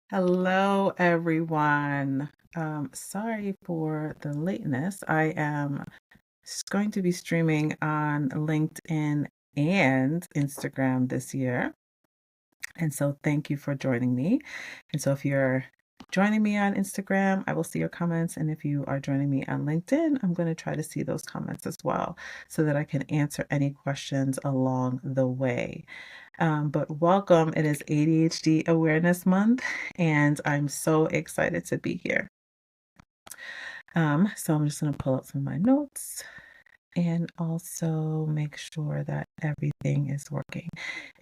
Hello, everyone. Sorry for the lateness. I am going to be streaming on LinkedIn and Instagram this year. And so thank you for joining me. And so if you're joining me on Instagram, I will see your comments. And if you are joining me on LinkedIn, I'm going to try to see those comments as well so that I can answer any questions along the way. But welcome. It is ADHD Awareness Month, and I'm so excited to be here. So I'm just going to pull up some of my notes and also make sure that everything is working.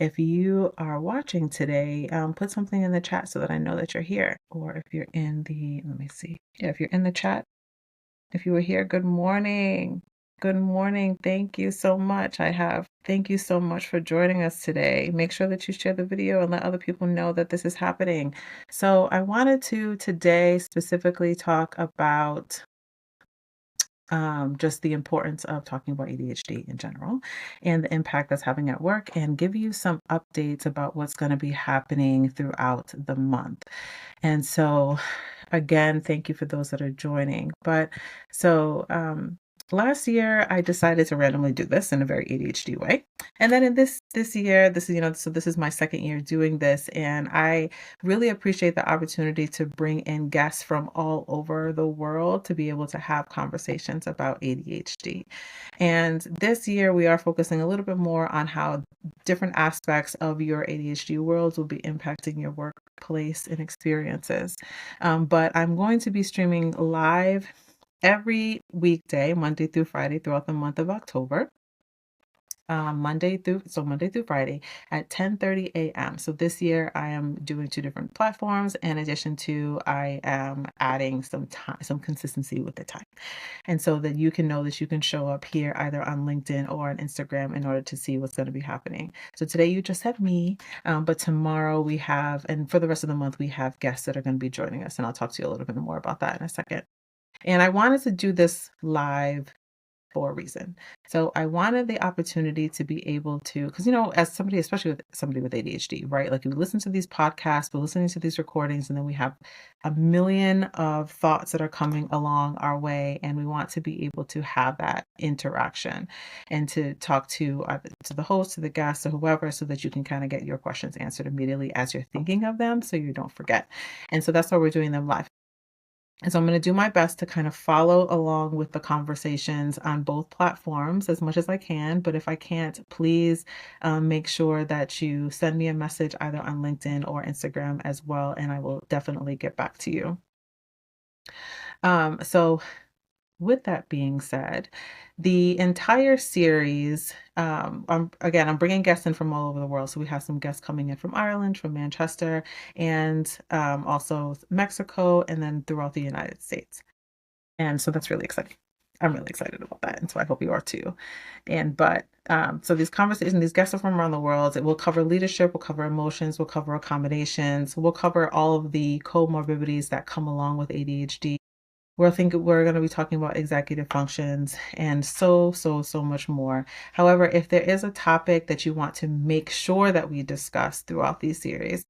If you are watching today, put something in the chat so that I know that you're here. Or if you're in the, let me see. Yeah, if you're in the chat, if you were here, good morning. Good morning. Thank you so much. Thank you so much for joining us today. Make sure that you share the video and let other people know that this is happening. So I wanted to today specifically talk about just the importance of talking about ADHD in general and the impact that's having at work, and give you some updates about what's going to be happening throughout the month. And so, again, thank you for those that are joining. Last year I decided to randomly do this in a very ADHD way. And then in this year, so this is my second year doing this, and I really appreciate the opportunity to bring in guests from all over the world to be able to have conversations about ADHD. And this year we are focusing a little bit more on how different aspects of your ADHD world will be impacting your workplace and experiences. But I'm going to be streaming live every weekday, Monday through Friday, throughout the month of October. Monday through Friday at 10:30 a.m. So this year I am doing two different platforms. In addition to, I am adding some time, some consistency with the time. And so that you can know that you can show up here either on LinkedIn or on Instagram in order to see what's going to be happening. So today you just have me, but tomorrow we have, and for the rest of the month, we have guests that are going to be joining us. And I'll talk to you a little bit more about that in a second. And I wanted to do this live for a reason. So I wanted the opportunity to be able to, because, as somebody, especially with somebody with ADHD, right? Like, we listen to these podcasts, we're listening to these recordings, and then we have a million of thoughts that are coming along our way. And we want to be able to have that interaction and to talk to the host, to the guest, or whoever, so that you can kind of get your questions answered immediately as you're thinking of them, so you don't forget. And so that's why we're doing them live. And so I'm going to do my best to kind of follow along with the conversations on both platforms as much as I can. But if I can't, please make sure that you send me a message either on LinkedIn or Instagram as well, and I will definitely get back to you. So with that being said, the entire series, I'm bringing guests in from all over the world. So we have some guests coming in from Ireland, from Manchester, and also Mexico, and then throughout the United States. And so that's really exciting. I'm really excited about that. And so I hope you are too. So these conversations, these guests are from around the world. It will cover leadership, we'll cover emotions, we'll cover accommodations, we'll cover all of the comorbidities that come along with ADHD. We're going to be talking about executive functions and so much more. However, if there is a topic that you want to make sure that we discuss throughout these series,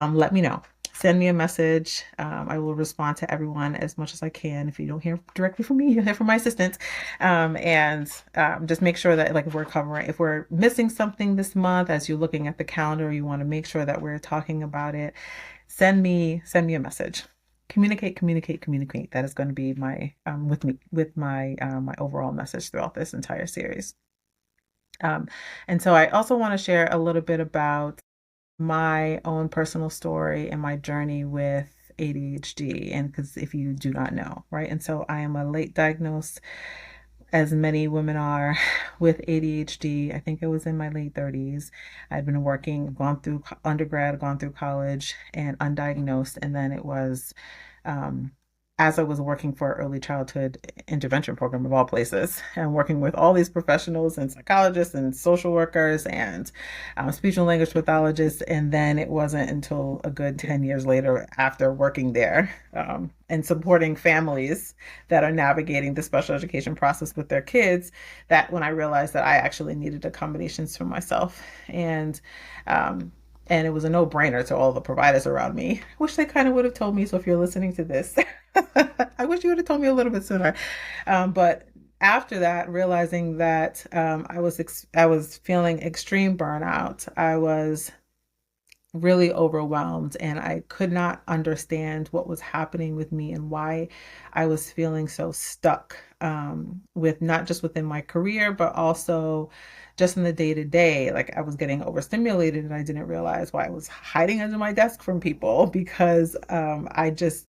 let me know. Send me a message. I will respond to everyone as much as I can. If you don't hear directly from me, you'll hear from my assistant. Just make sure that, like, if we're missing something this month, as you're looking at the calendar, you want to make sure that we're talking about it. Send me a message. Communicate. That is going to be my my overall message throughout this entire series. And so I also want to share a little bit about my own personal story and my journey with ADHD, and because if you do not know, right? And so I am a late diagnosed, as many women are, with ADHD. I think it was in my late 30s. I'd been working, gone through undergrad, gone through college, and undiagnosed. And then it was as I was working for early childhood intervention program of all places, and working with all these professionals and psychologists and social workers and speech and language pathologists. And then it wasn't until a good 10 years later, after working there and supporting families that are navigating the special education process with their kids, that when I realized that I actually needed accommodations for myself. And it was a no-brainer to all the providers around me. I wish they kind of would have told me. So if you're listening to this, I wish you would have told me a little bit sooner. But after that, realizing that I was feeling extreme burnout. I was really overwhelmed, and I could not understand what was happening with me and why I was feeling so stuck, with not just within my career, but also just in the day to day. Like I was getting overstimulated and I didn't realize why I was hiding under my desk from people because I just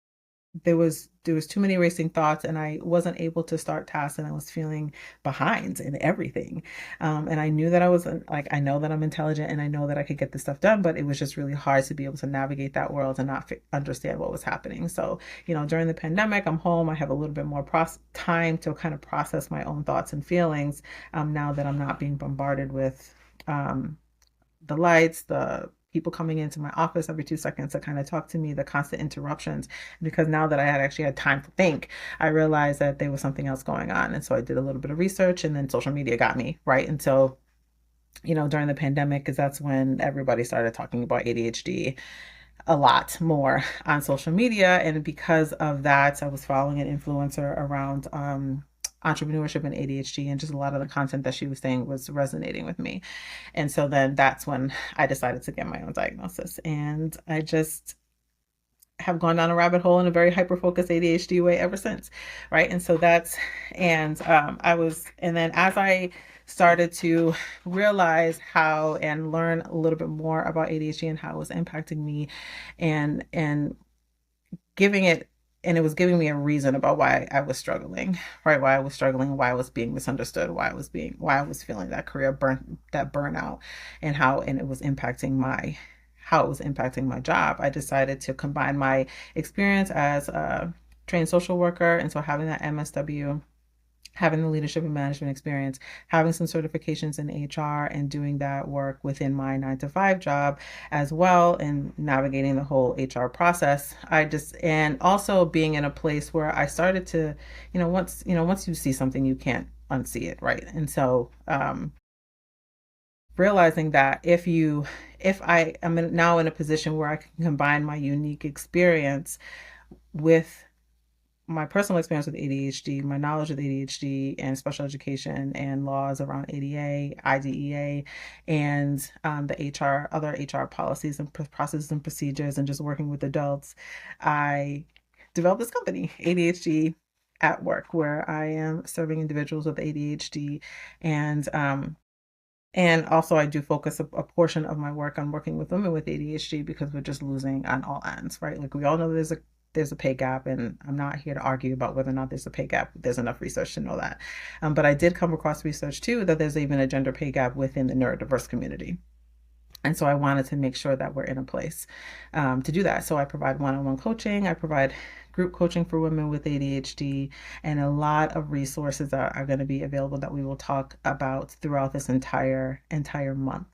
there was too many racing thoughts, and I wasn't able to start tasks, and I was feeling behind in everything. And I knew that I was like, I know that I'm intelligent and I know that I could get this stuff done, but it was just really hard to be able to navigate that world and not understand what was happening. So, during the pandemic, I'm home. I have a little bit more time to kind of process my own thoughts and feelings, now that I'm not being bombarded with um, the lights, the people coming into my office every 2 seconds to kind of talk to me, the constant interruptions. Because now that I had actually had time to think, I realized that there was something else going on. And so I did a little bit of research, and then social media got me, right? And so, during the pandemic, because that's when everybody started talking about ADHD a lot more on social media. And because of that, I was following an influencer around entrepreneurship and ADHD, and just a lot of the content that she was saying was resonating with me. And so then that's when I decided to get my own diagnosis. And I just have gone down a rabbit hole in a very hyper focused ADHD way ever since. Right. And so and then as I started to realize how and learn a little bit more about ADHD and how it was impacting me, and giving it and it was giving me a reason about why I was struggling, right? Why I was struggling, why I was being misunderstood, why I was feeling that burnout, and how it was impacting my job. I decided to combine my experience as a trained social worker, and so having that MSW, having the leadership and management experience, having some certifications in HR, and doing that work within my 9 to 5 job as well, and navigating the whole HR process. And also being in a place where I started to, once you see something, you can't unsee it, right? And so, realizing that if I am now in a position where I can combine my unique experience with my personal experience with ADHD, my knowledge of ADHD and special education and laws around ADA, IDEA, and other HR policies and processes and procedures, and just working with adults, I developed this company, ADHD at Work, where I am serving individuals with ADHD. And also, I do focus a portion of my work on working with women with ADHD, because we're just losing on all ends, right? Like we all know there's a pay gap, and I'm not here to argue about whether or not there's a pay gap. There's enough research to know that. But I did come across research too that there's even a gender pay gap within the neurodiverse community. And so I wanted to make sure that we're in a place to do that. So I provide one-on-one coaching. I provide group coaching for women with ADHD, and a lot of resources are going to be available that we will talk about throughout this entire month.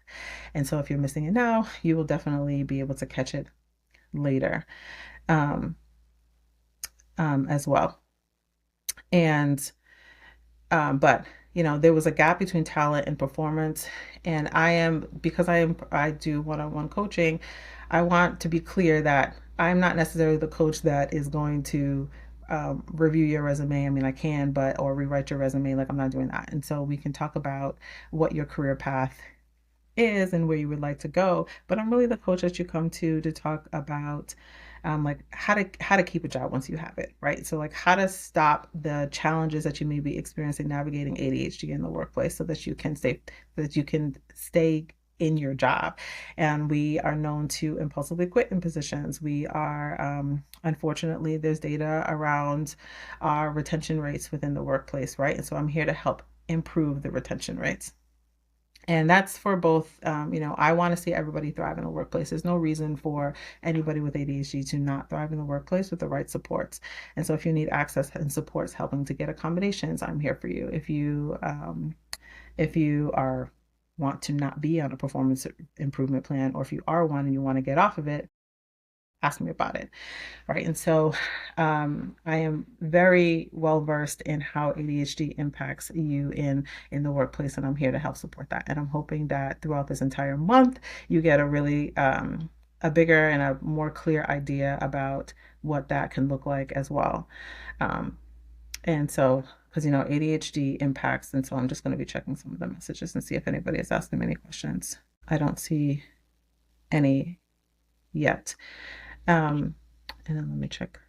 And so if you're missing it now, you will definitely be able to catch it later, as well. And but there was a gap between talent and performance, and because I do one-on-one coaching, I want to be clear that I'm not necessarily the coach that is going to review your resume. I mean, I can, or rewrite your resume. Like, I'm not doing that. And so we can talk about what your career path is and where you would like to go. But I'm really the coach that you come to talk about, like how to keep a job once you have it, right? So like how to stop the challenges that you may be experiencing navigating ADHD in the workplace, so that you can stay in your job. And we are known to impulsively quit in positions. We are, unfortunately, there's data around our retention rates within the workplace, right? And so I'm here to help improve the retention rates. And that's for both, I want to see everybody thrive in the workplace. There's no reason for anybody with ADHD to not thrive in the workplace with the right supports. And so if you need access and supports helping to get accommodations, I'm here for you. If you want to not be on a performance improvement plan, or if you are one and you want to get off of it, ask me about it. Right. And so I am very well versed in how ADHD impacts you in the workplace, and I'm here to help support that. And I'm hoping that throughout this entire month, you get a really a bigger and a more clear idea about what that can look like as well. Um, and so, because ADHD impacts, and so I'm just going to be checking some of the messages and see if anybody is asking me any questions. I don't see any yet. And then let me check.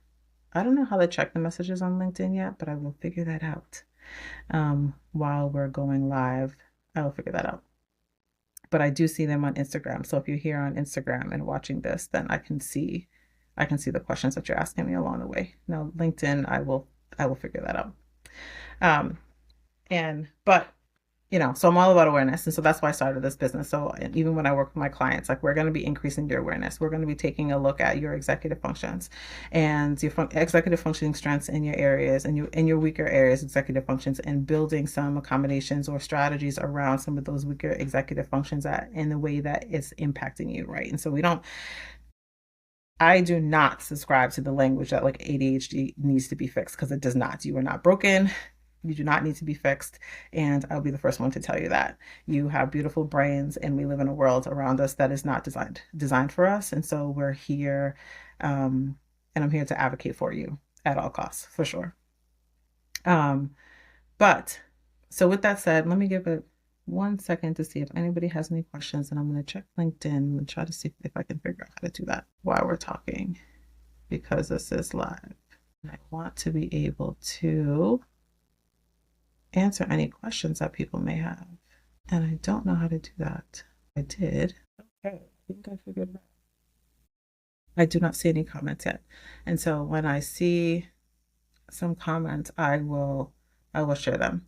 I don't know how to check the messages on LinkedIn yet, but I will figure that out. While we're going live, I will figure that out. But I do see them on Instagram. So if you're here on Instagram and watching this, then I can see the questions that you're asking me along the way. Now, LinkedIn, I will figure that out. Um, but so I'm all about awareness. And so that's why I started this business. So even when I work with my clients, like, we're going to be increasing your awareness. We're going to be taking a look at your executive functions and your executive functioning strengths in your areas and your weaker areas, executive functions, and building some accommodations or strategies around some of those weaker executive functions in the way that it's impacting you. Right. And so I do not subscribe to the language that like ADHD needs to be fixed, because it does not. You are not broken. You do not need to be fixed. And I'll be the first one to tell you that. You have beautiful brains, and we live in a world around us that is not designed for us. And so we're here, and I'm here to advocate for you at all costs, for sure. Um, but so with that said, let me give it 1 second to see if anybody has any questions, and I'm going to check LinkedIn and try to see if I can figure out how to do that while we're talking, because this is live. And I want to be able to answer any questions that people may have. And I don't know how to do that. I did. Okay, I think I figured it out. I do not see any comments yet. And so when I see some comments, I will share them.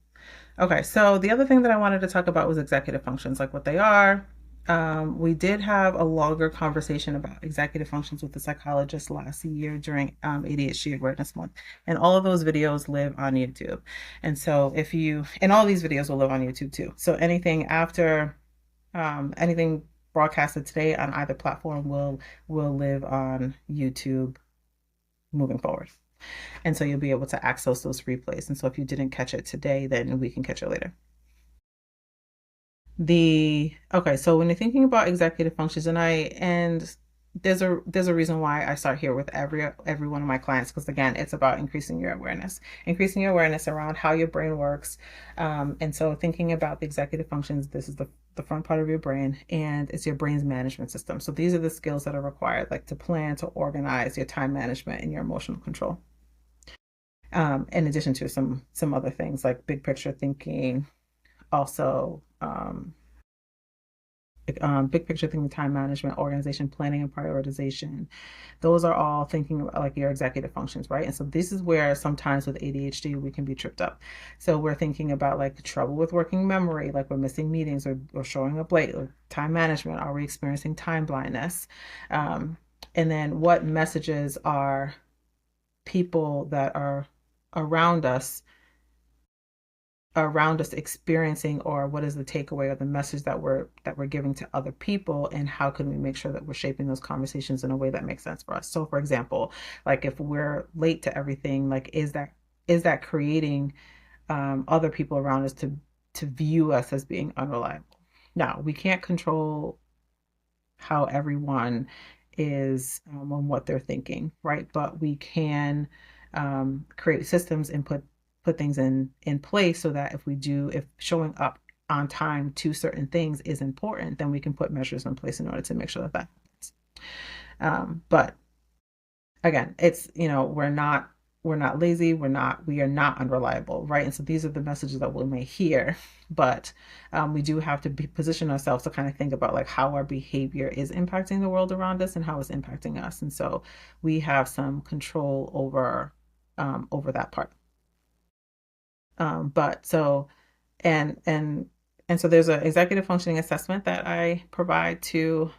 Okay, so the other thing that I wanted to talk about was executive functions, like what they are. We did have a longer conversation about executive functions with the psychologist last year during ADHD Awareness Month. And all of those videos live on YouTube. And so and all these videos will live on YouTube too. So anything broadcasted today on either platform will live on YouTube moving forward. And so you'll be able to access those replays. And so if you didn't catch it today, then we can catch it later. Okay, so when you're thinking about executive functions, and there's a reason why I start here with every one of my clients, because again, it's about increasing your awareness around how your brain works. And so thinking about the executive functions, this is the front part of your brain, and it's your brain's management system. So these are the skills that are required, like to plan, to organize, your time management, and your emotional control. In addition to some other things like big picture thinking, also big picture thinking, time management, organization, planning, and prioritization. Those are all thinking about like your executive functions, right? And so this is where sometimes with ADHD we can be tripped up. So we're thinking about like trouble with working memory, like we're missing meetings or showing up late, or time management. Are we experiencing time blindness? And then what messages are people that are around us experiencing, or what is the takeaway or the message that we're giving to other people, and how can we make sure that we're shaping those conversations in a way that makes sense for us? So for example, like if we're late to everything, like is that creating other people around us to view us as being unreliable? Now, we can't control how everyone is on what they're thinking, right? But we can create systems and put things in place, so that if showing up on time to certain things is important, then we can put measures in place in order to make sure that happens. But again, it's, we're not lazy, we are not unreliable, right? And so these are the messages that we may hear, but we do have to position ourselves to kind of think about like how our behavior is impacting the world around us and how it's impacting us. And so we have some control over that part. But so and so there's an executive functioning assessment that I provide to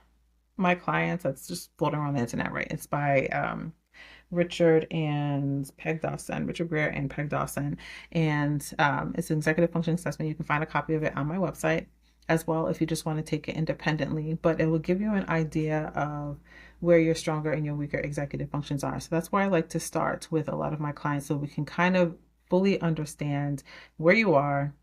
my clients that's just floating around the internet, right? It's by Richard Greer and Peg Dawson. And it's an executive functioning assessment. You can find a copy of it on my website as well if you just want to take it independently. But it will give you an idea of where your stronger and your weaker executive functions are. So that's where I like to start with a lot of my clients so we can kind of fully understand where you are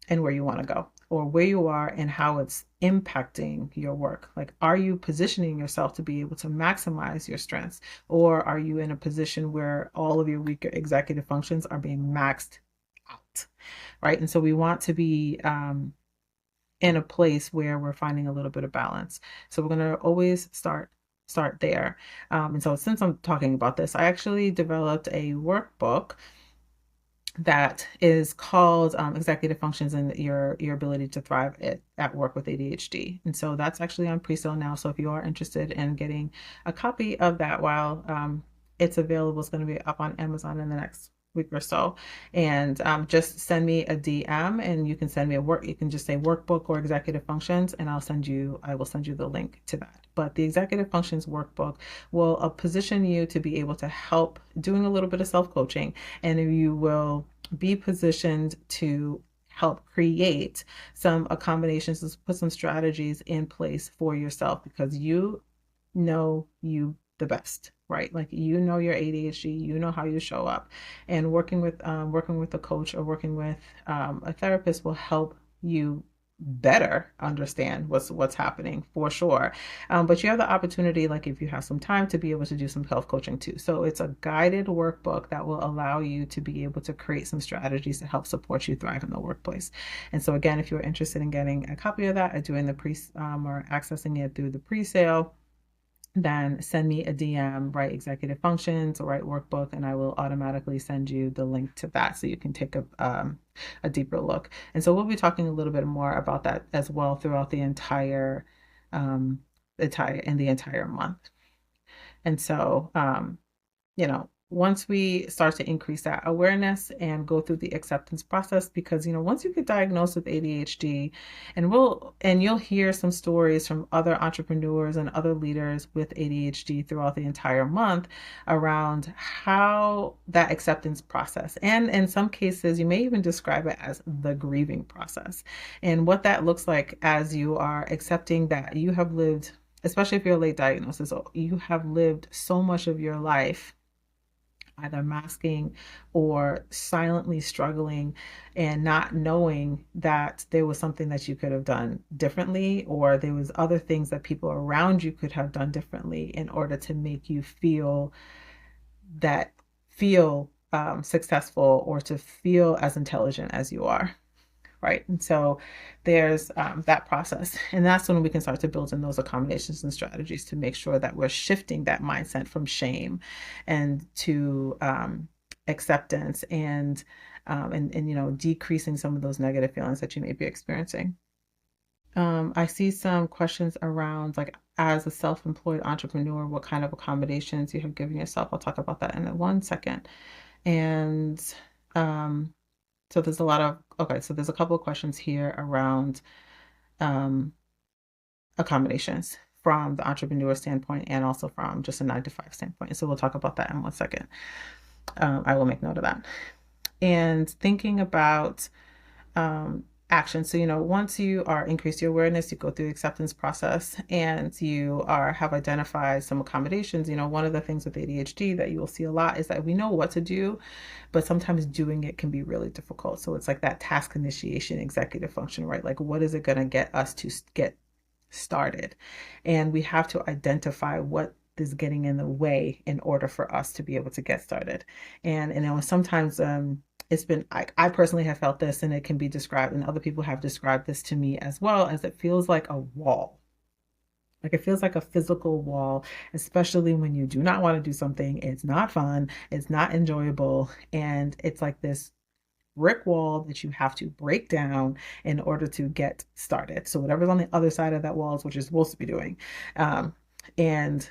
and where you want to go, or where you are and how it's impacting your work. Like, are you positioning yourself to be able to maximize your strengths, or are you in a position where all of your weaker executive functions are being maxed out, right? And so we want to be in a place where we're finding a little bit of balance. So we're going to always start there. And so since I'm talking about this, I actually developed a workbook that is called Executive Functions and your ability to thrive at work with ADHD. And so that's actually on pre-sale now. So if you are interested in getting a copy of that while it's available, it's going to be up on Amazon in the next week or so. And just send me a DM, and you can send me you can just say workbook or executive functions, and I will send you the link to that. But the executive functions workbook will position you to be able to help doing a little bit of self-coaching, and you will be positioned to help create some accommodations, put some strategies in place for yourself, because you know you the best, right? Like, you know your ADHD, you know how you show up, and working with a coach or working with a therapist will help you better understand what's happening for sure. But you have the opportunity, like if you have some time, to be able to do some health coaching too. So it's a guided workbook that will allow you to be able to create some strategies to help support you thrive in the workplace. And so again, if you're interested in getting a copy of that or doing the or accessing it through the pre-sale, then send me a DM, write executive functions, or write workbook, and I will automatically send you the link to that so you can take a deeper look. And so we'll be talking a little bit more about that as well throughout the entire month. And so once we start to increase that awareness and go through the acceptance process, because once you get diagnosed with ADHD, and you'll hear some stories from other entrepreneurs and other leaders with ADHD throughout the entire month around how that acceptance process, and in some cases you may even describe it as the grieving process, and what that looks like as you are accepting that you have lived, especially if you're a late diagnosis, you have lived so much of your life either masking or silently struggling and not knowing that there was something that you could have done differently, or there was other things that people around you could have done differently in order to make you feel successful, or to feel as intelligent as you are. Right. And so there's that process. And that's when we can start to build in those accommodations and strategies to make sure that we're shifting that mindset from shame and to acceptance, and decreasing some of those negative feelings that you may be experiencing. I see some questions around, like, as a self-employed entrepreneur, what kind of accommodations you have given yourself. I'll talk about that in 1 second. And so there's a couple of questions here around accommodations from the entrepreneur standpoint, and also from just a 9-to-5 standpoint. So we'll talk about that in 1 second. I will make note of that. And thinking about action. So, once you are increased your awareness, you go through the acceptance process, and you have identified some accommodations. One of the things with ADHD that you will see a lot is that we know what to do, but sometimes doing it can be really difficult. So it's like that task initiation executive function, right? Like, what is it going to get us to get started? And we have to identify what is getting in the way in order for us to be able to get started. And sometimes it's been, I personally have felt this, and it can be described, and other people have described this to me as well, as it feels like a wall. Like, it feels like a physical wall, especially when you do not want to do something. It's not fun, it's not enjoyable, and it's like this brick wall that you have to break down in order to get started. So whatever's on the other side of that wall is what you're supposed to be doing. And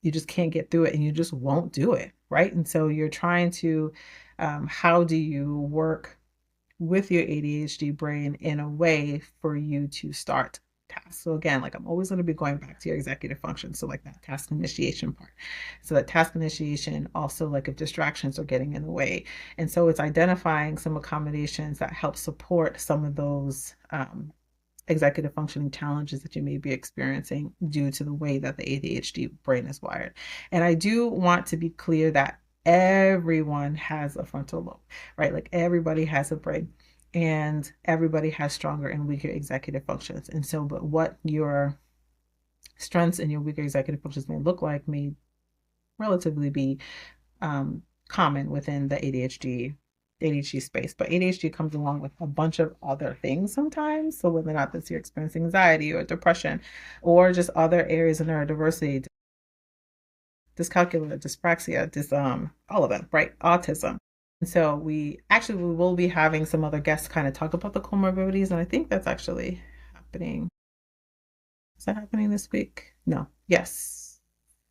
you just can't get through it, and you just won't do it, right? And so you're trying to, how do you work with your ADHD brain in a way for you to start tasks? So again, like, I'm always going to be going back to your executive function. So like that task initiation part. So that task initiation, also, like, if distractions are getting in the way. And so it's identifying some accommodations that help support some of those executive functioning challenges that you may be experiencing due to the way that the ADHD brain is wired. And I do want to be clear that everyone has a frontal lobe, right? Like everybody has a brain and everybody has stronger and weaker executive functions. And so, but what your strengths and your weaker executive functions may look like may relatively be common within the ADHD space. But ADHD comes along with a bunch of other things sometimes. So whether or not that's you're experiencing anxiety or depression or just other areas of neurodiversity, dyscalculia, dyspraxia, all of them, right? Autism. And so we will be having some other guests kind of talk about the comorbidities, and I think that's actually happening. Is that happening this week? No. Yes.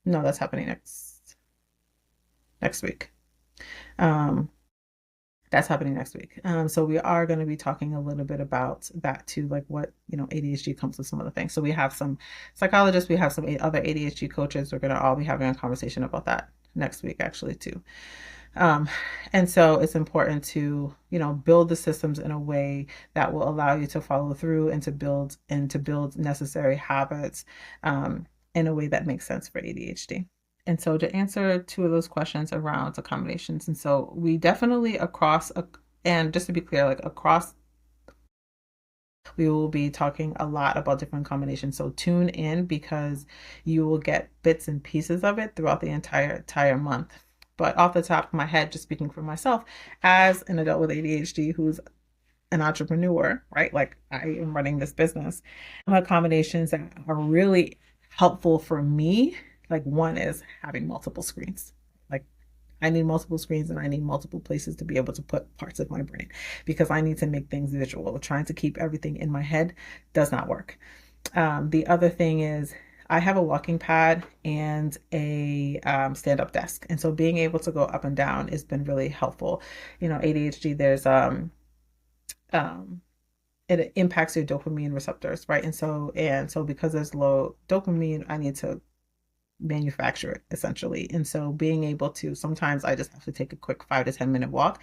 No, that's happening next week. Um, that's happening next week. So we are going to be talking a little bit about that too, like what, ADHD comes with some of the things. So we have some psychologists, we have some other ADHD coaches. We're going to all be having a conversation about that next week, actually, too. And so it's important to, build the systems in a way that will allow you to follow through and to build necessary habits, in a way that makes sense for ADHD. And so to answer two of those questions around accommodations, and so we definitely and just to be clear, like across, we will be talking a lot about different combinations. So tune in because you will get bits and pieces of it throughout the entire month. But off the top of my head, just speaking for myself, as an adult with ADHD who's an entrepreneur, right? Like I am running this business, accommodations that are really helpful for me. Like one is having multiple screens. Like I need multiple screens and I need multiple places to be able to put parts of my brain because I need to make things visual. Trying to keep everything in my head does not work. The other thing is I have a walking pad and a stand-up desk. And so being able to go up and down has been really helpful. ADHD, there's it impacts your dopamine receptors, right? And so because there's low dopamine, I need to manufacture it essentially. And so being able to, sometimes I just have to take a quick 5 to 10 minute walk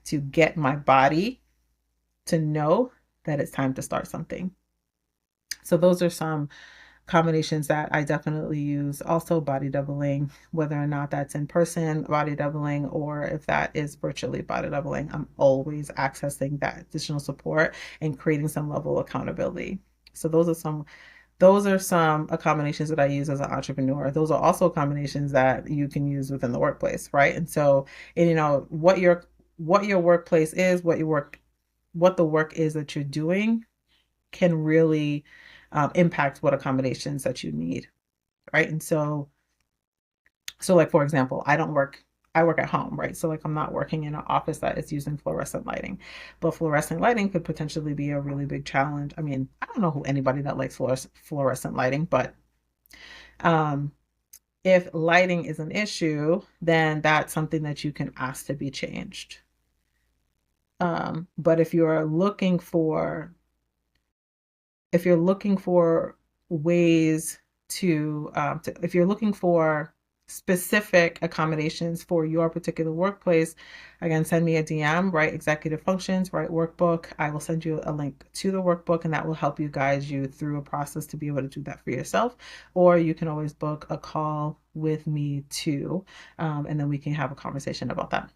to get my body to know that it's time to start something. So those are some combinations that I definitely use. Also body doubling, whether or not that's in person body doubling or if that is virtually body doubling, I'm always accessing that additional support and creating some level of accountability. So those are some combinations that I use as an entrepreneur. Those are also combinations that you can use within the workplace, right? And so, what your workplace is, what the work is that you're doing can really impact what accommodations that you need, right? And so like for example, I work at home, right? So like I'm not working in an office that is using fluorescent lighting, but fluorescent lighting could potentially be a really big challenge. I mean, I don't know anybody that likes fluorescent lighting, but if lighting is an issue, then that's something that you can ask to be changed. But if you're looking for ways if you're looking for specific accommodations for your particular workplace, again, send me a DM, right? Executive functions, right? Workbook. I will send you a link to the workbook and that will help you guide you through a process to be able to do that for yourself. Or you can always book a call with me too. And then we can have a conversation about that.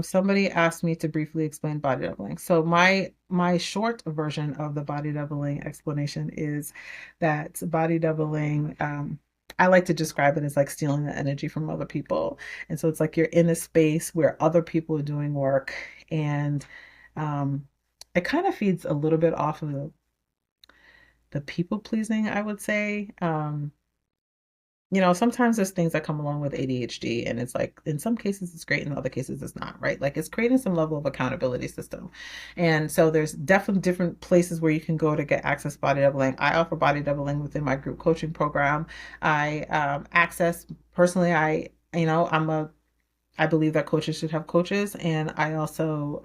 Somebody asked me to briefly explain body doubling. So my short version of the body doubling explanation is that body doubling, I like to describe it as like stealing the energy from other people. And so it's like you're in a space where other people are doing work and it kind of feeds a little bit off of the people pleasing, I would say. Sometimes there's things that come along with ADHD and it's like, in some cases it's great, in other cases it's not, right? Like it's creating some level of accountability system. And so there's definitely different places where you can go to get access to body doubling. I offer body doubling within my group coaching program. Personally, I believe that coaches should have coaches, and I also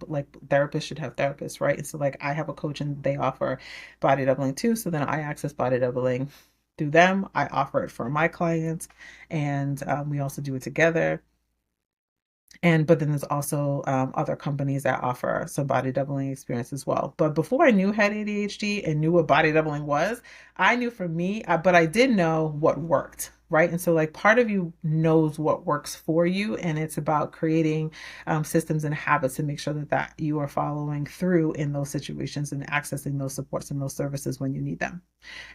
like therapists should have therapists, right? And so like I have a coach and they offer body doubling too. So then I access body doubling through them. I offer it for my clients, and we also do it together. But then there's also other companies that offer some body doubling experience as well. But before I knew I had ADHD and knew what body doubling was, I knew for me, but I did know what worked, right? And so like part of you knows what works for you, and it's about creating systems and habits to make sure that you are following through in those situations and accessing those supports and those services when you need them.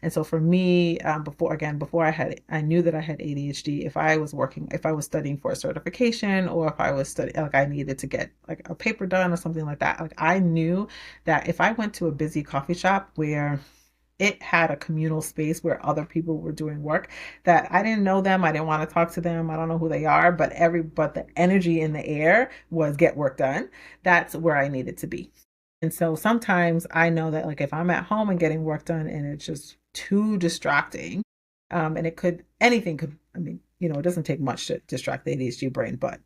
And so for me, before I knew that I had ADHD. If I was studying for a certification, or if I was studying, like I needed to get like a paper done or something like that, like I knew that if I went to a busy coffee shop where it had a communal space where other people were doing work, that I didn't know them, I didn't want to talk to them, I don't know who they are, but the energy in the air was get work done. That's where I needed to be. And so sometimes I know that like if I'm at home and getting work done and it's just too distracting, and anything could, I mean, it doesn't take much to distract the ADHD brain, but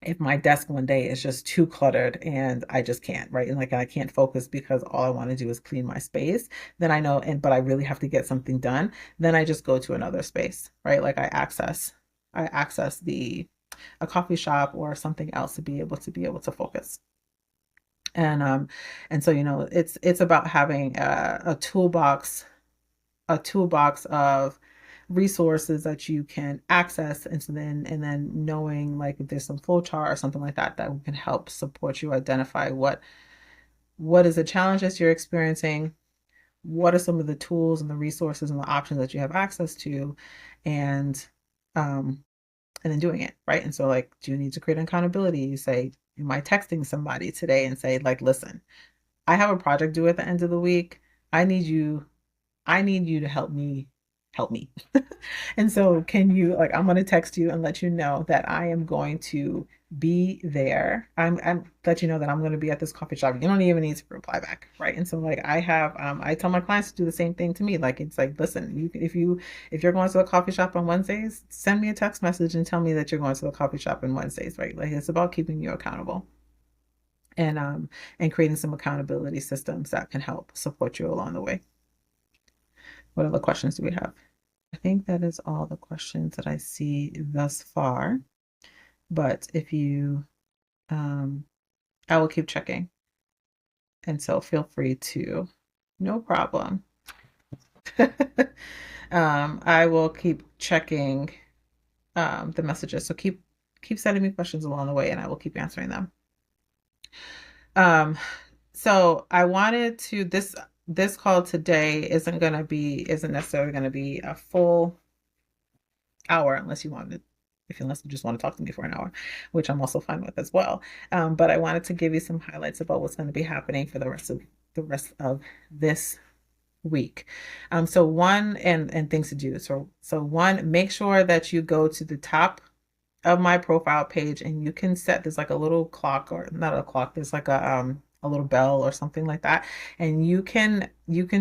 if my desk one day is just too cluttered and I just can't, right? And like I can't focus because all I want to do is clean my space, then I know, but I really have to get something done, then I just go to another space, right? Like I access a coffee shop or something else to be able to focus. And so it's about having a toolbox of resources that you can access, and then knowing like if there's some flow chart or something like that that can help support you identify what is the challenge that you're experiencing, what are some of the tools and the resources and the options that you have access to, and um and then doing it, right? And so like, do you need to create accountability? You say, am I texting somebody today and say like, listen, I have a project due at the end of the week. I need you, I need you to help me. And so can you, like, I'm going to text you and let you know that I am going to be there. I'm let you know that I'm going to be at this coffee shop. You don't even need to reply back, right? And so like I tell my clients to do the same thing to me. Like it's like, listen, if you're going to the coffee shop on Wednesdays, send me a text message and tell me that you're going to the coffee shop on Wednesdays, right? Like it's about keeping you accountable, and creating some accountability systems that can help support you along the way. What other questions do we have? I think that is all the questions that I see thus far. But if you, I will keep checking. And so feel free to, no problem. I will keep checking the messages. So keep sending me questions along the way, and I will keep answering them. So I wanted to this call today isn't necessarily gonna be a full hour unless you just want to talk to me for an hour, which I'm also fine with as well. But I wanted to give you some highlights about what's going to be happening for the rest of this week. So one and things to do. So one, make sure that you go to the top of my profile page, and you can set, there's like a little clock, or not a clock, there's like a little bell or something like that, and you can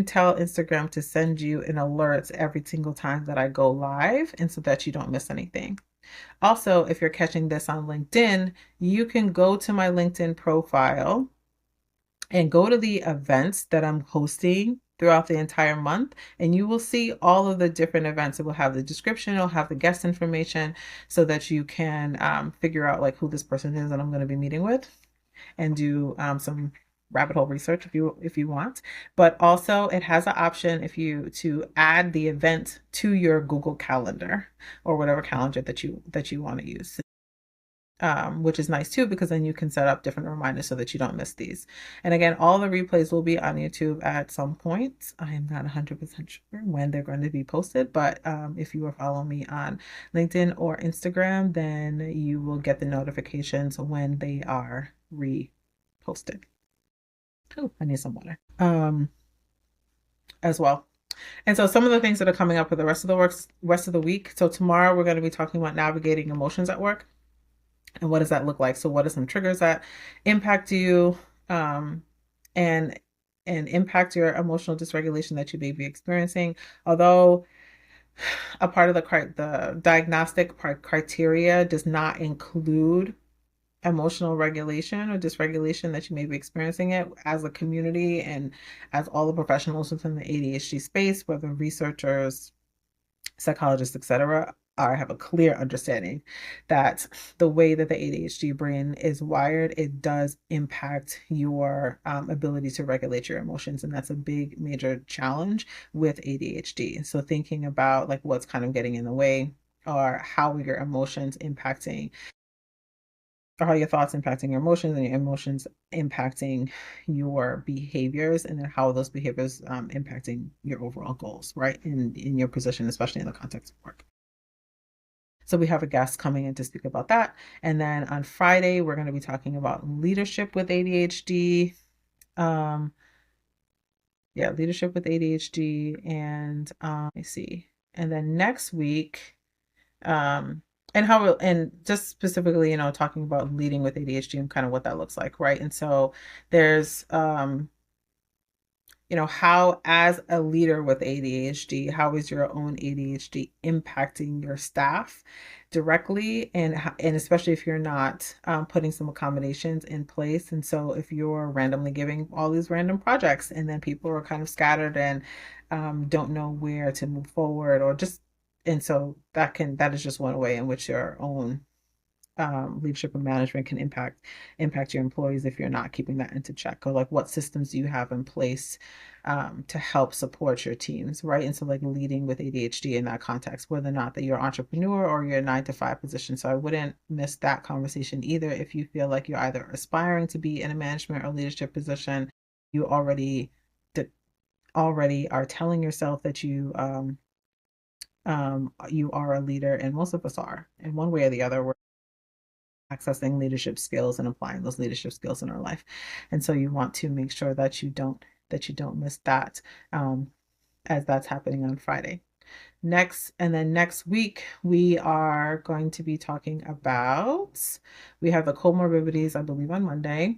tell Instagram to send you an alert every single time that I go live, and so that you don't miss anything. Also, if you're catching this on LinkedIn, you can go to my LinkedIn profile and go to the events that I'm hosting throughout the entire month, and you will see all of the different events. It will have the description, it'll have the guest information, so that you can figure out like who this person is that I'm going to be meeting with, and do some rabbit hole research if you want. But also it has an option if you to add the event to your Google Calendar, or whatever calendar that you want to use. Which is nice too, because then you can set up different reminders so that you don't miss these. And again, all the replays will be on YouTube at some point. I am not 100% sure when they're going to be posted, but if you are following me on LinkedIn or Instagram, then you will get the notifications when they are reposted. Oh, I need some water. As well. And so some of the things that are coming up for the rest of the week. So tomorrow we're going to be talking about navigating emotions at work. And what does that look like? So what are some triggers that impact you, and impact your emotional dysregulation that you may be experiencing? Although a part of the diagnostic criteria does not include emotional regulation or dysregulation that you may be experiencing, it as a community and as all the professionals within the ADHD space, whether researchers, psychologists, etc., have a clear understanding that the way that the ADHD brain is wired, it does impact your ability to regulate your emotions. And that's a big, major challenge with ADHD. So thinking about like what's kind of getting in the way, or how your emotions impacting, or how your thoughts impacting your emotions, and your emotions impacting your behaviors, and then how those behaviors impacting your overall goals, right? In your position, especially in the context of work. So we have a guest coming in to speak about that. And then on Friday, we're going to be talking about leadership with ADHD. Um, yeah, leadership with ADHD. And let me see. And then next week, um, and and just specifically, talking about leading with ADHD and kind of what that looks like, right? And so there's how, as a leader with ADHD, how is your own ADHD impacting your staff directly? And especially if you're not putting some accommodations in place. And so if you're randomly giving all these random projects, and then people are kind of scattered and don't know where to move forward, or just, and so that is just one way in which your own leadership and management can impact your employees if you're not keeping that into check. Or like, what systems do you have in place to help support your teams, right? And so like leading with ADHD in that context, whether or not that you're an entrepreneur or you're a 9 to 5 position. So I wouldn't miss that conversation either. If you feel like you're either aspiring to be in a management or leadership position, you already are telling yourself that you are a leader, and most of us are in one way or the other. We're accessing leadership skills and applying those leadership skills in our life. And so you want to make sure that you don't miss that, as that's happening on Friday. Next week, we are going to be talking about, we have the comorbidities, I believe, on Monday.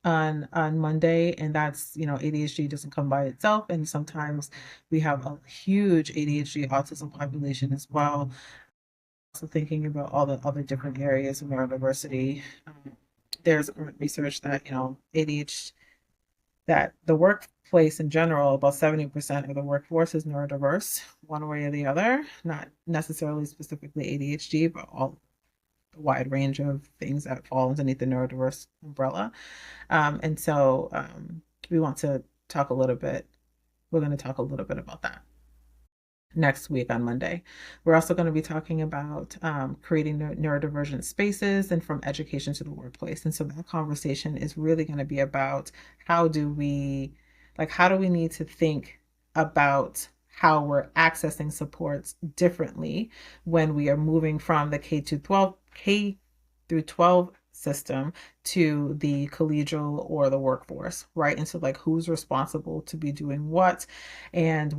On Monday, and that's, ADHD doesn't come by itself, and sometimes we have a huge ADHD autism population as well. Also thinking about all the other different areas of neurodiversity. There's research that, ADHD, that the workplace in general, about 70% of the workforce is neurodiverse, one way or the other, not necessarily specifically ADHD, but all the wide range of things that fall underneath the neurodiverse umbrella. And so we want to talk a little bit, we're going to talk a little bit about that next week on Monday. We're also going to be talking about creating neurodivergent spaces, and from education to the workplace. And so that conversation is really going to be about how do we need to think about how we're accessing supports differently when we are moving from the K through 12 system to the collegial or the workforce, right? And so like, who's responsible to be doing what, and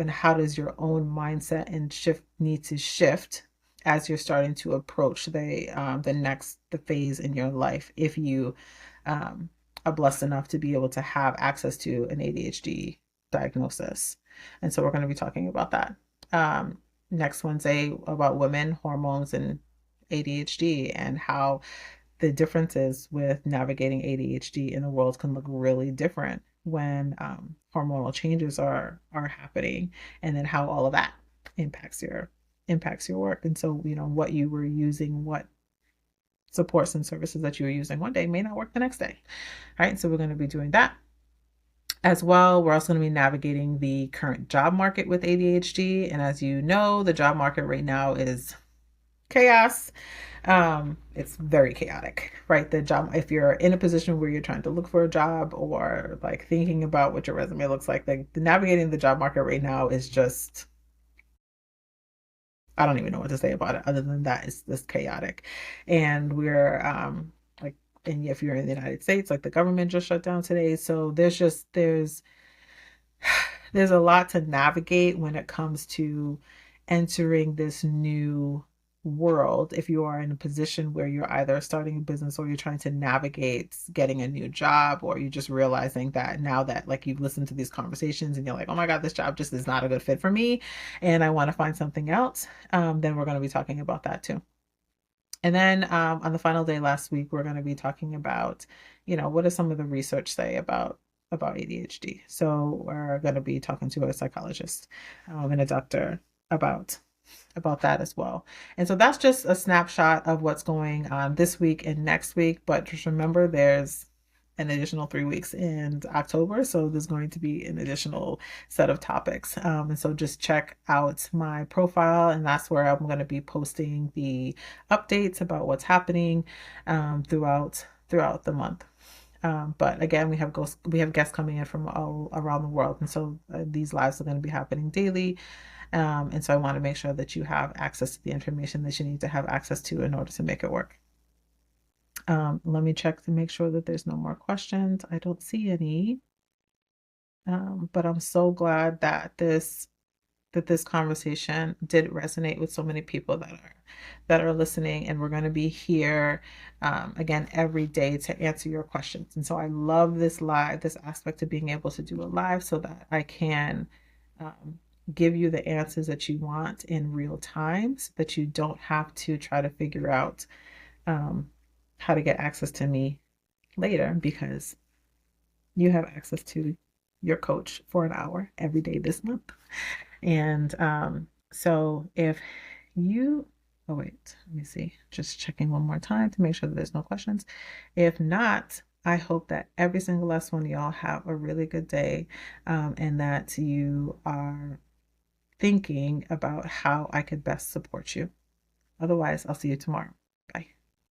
how does your own mindset and need to shift as you're starting to approach the phase in your life, if you are blessed enough to be able to have access to an ADHD diagnosis. And so we're going to be talking about that next Wednesday, about women, hormones, and ADHD, and how the differences with navigating ADHD in the world can look really different when hormonal changes are happening, and then how all of that impacts your work. And so, what you were using, what supports and services that you were using one day may not work the next day. All right, so we're going to be doing that as well. We're also going to be navigating the current job market with ADHD. And as you know, the job market right now is chaos. It's very chaotic, right? The job, if you're in a position where you're trying to look for a job, or like thinking about what your resume looks like the navigating the job market right now is just, I don't even know what to say about it other than that it's this chaotic. And we're like, and if you're in the United States, like, the government just shut down today. So there's a lot to navigate when it comes to entering this new world. If you are in a position where you're either starting a business, or you're trying to navigate getting a new job, or you're just realizing that now that, like, you've listened to these conversations and you're like, oh my God, this job just is not a good fit for me, and I want to find something else, then we're going to be talking about that too. And then on the final day last week, we're going to be talking about, what does some of the research say about ADHD? So we're going to be talking to a psychologist and a doctor about about that as well. And so that's just a snapshot of what's going on this week and next week. But just remember, there's an additional 3 weeks in October. So there's going to be an additional set of topics. And so just check out my profile, and that's where I'm going to be posting the updates about what's happening throughout the month. But again, we have guests coming in from all around the world, and so these lives are going to be happening daily. And so I want to make sure that you have access to the information that you need to have access to in order to make it work. Let me check to make sure that there's no more questions. I don't see any. But I'm so glad that this conversation did resonate with so many people that are listening, and we're going to be here again every day to answer your questions. And so I love this aspect of being able to do a live so that I can give you the answers that you want in real time, so that you don't have to try to figure out how to get access to me later, because you have access to your coach for an hour every day this month. And so if you, oh wait, let me see, just checking one more time to make sure that there's no questions. If not, I hope that every single last one of y'all have a really good day, and that you are thinking about how I could best support you. Otherwise, I'll see you tomorrow.